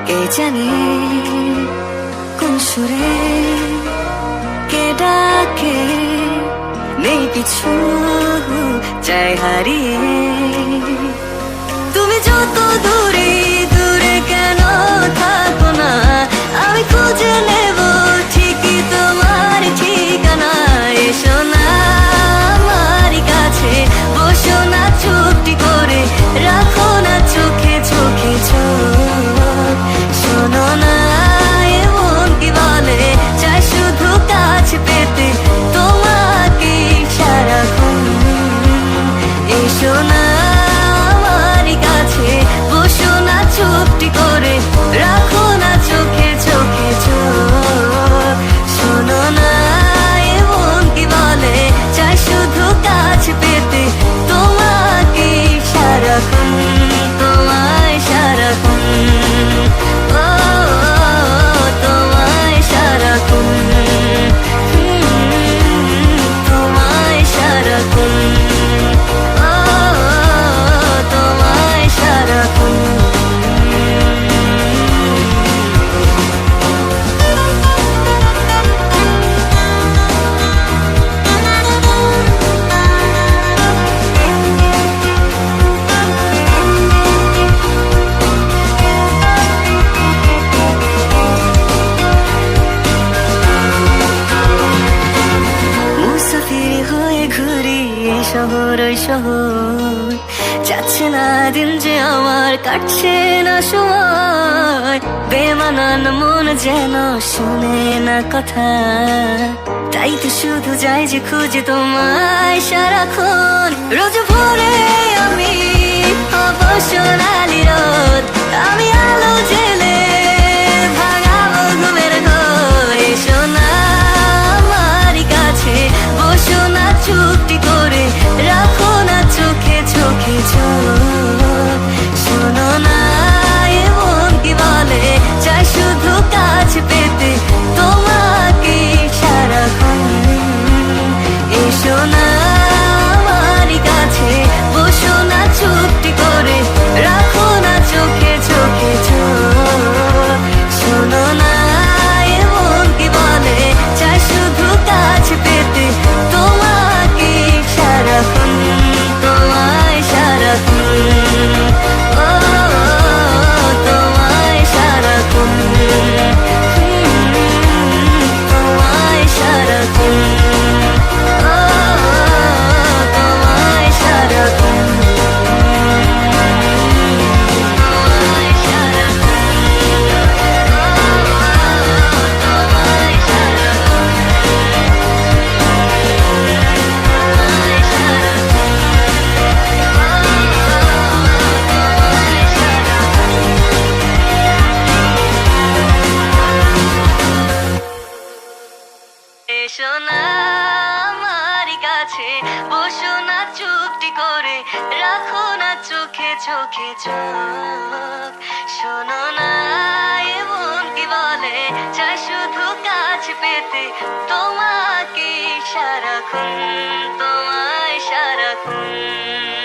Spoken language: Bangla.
কে জানে কোন সুরে কে ডাকে, নেই পিছু চাই হারিয়ে। তুমি যত দূরে দূরে কেন থাকো না, আমি খুঁজে নেব ঠিকই তোমার ঠিকানা। এসো না আমার কাছে, বসো না চুপটি করে, রাখো না চোখে চোখে চোখ। শোনো না এমন কি বলে, চাই শুধু কাছে পেতে তোমাকে সারাক্ষণ। এসো না আমার কাছে, বসো না চুপটি করে, রাখো না চোখে চোখে চোখ। শোনো না এমন কি বলে, চাই শুধু কাছে পেতে তোমাকে সারাক্ষণ, তোমায় সারাক্ষণ। ও তোমায় সারাক্ষণ, তোমায় সারাক্ষণ। ও তোমায় সারাক্ষণ। মুসাফির হয়ে ঘুরি এই শহর ওই শহর, যাচ্ছে না দিন যে আমার, কাটছে না সময়। বেমানান মন যেন শুনে না কথা, তাই তো শুধু যাই যে খুঁজে তোমায় সারাক্ষণ। রোজ ভোরে আমি হব সোনালি রোদ, আমি আলো জেলে ভাঙাবো ঘুমের ঘর। এসো না আমার কাছে, বসো না চুপটি করে, রাখো না চোখে চোখে চোখ। শোনো না এমন কি বলে, চাই শুধু কাছে পেতে তোমাকে সারাক্ষণ। এসো না আমার কাছে, বসো না চুপটি করে, রাখো না চোখে চোখে চোখ। শোনো না এমন কি বলে, চাই শুধু কাছে পেতে তোমাকে সারাক্ষণ, তোমায় সারাক্ষণ। ও তোমায় সারাক্ষণ, তোমায় সারাক্ষণ। ও তোমায় সারাক্ষণ, তোমায় সারাক্ষণ। তোমায় সারাক্ষণ, তোমায় এসো না আমার কাছে, বসো না চুপটি করে, রাখো না চোখে চোখে চোখ। শোনো না এমন কি বলে, চাই শুধু কাছে পেতে তোমাকে সারাক্ষণ, তোমায় সারাক্ষণ।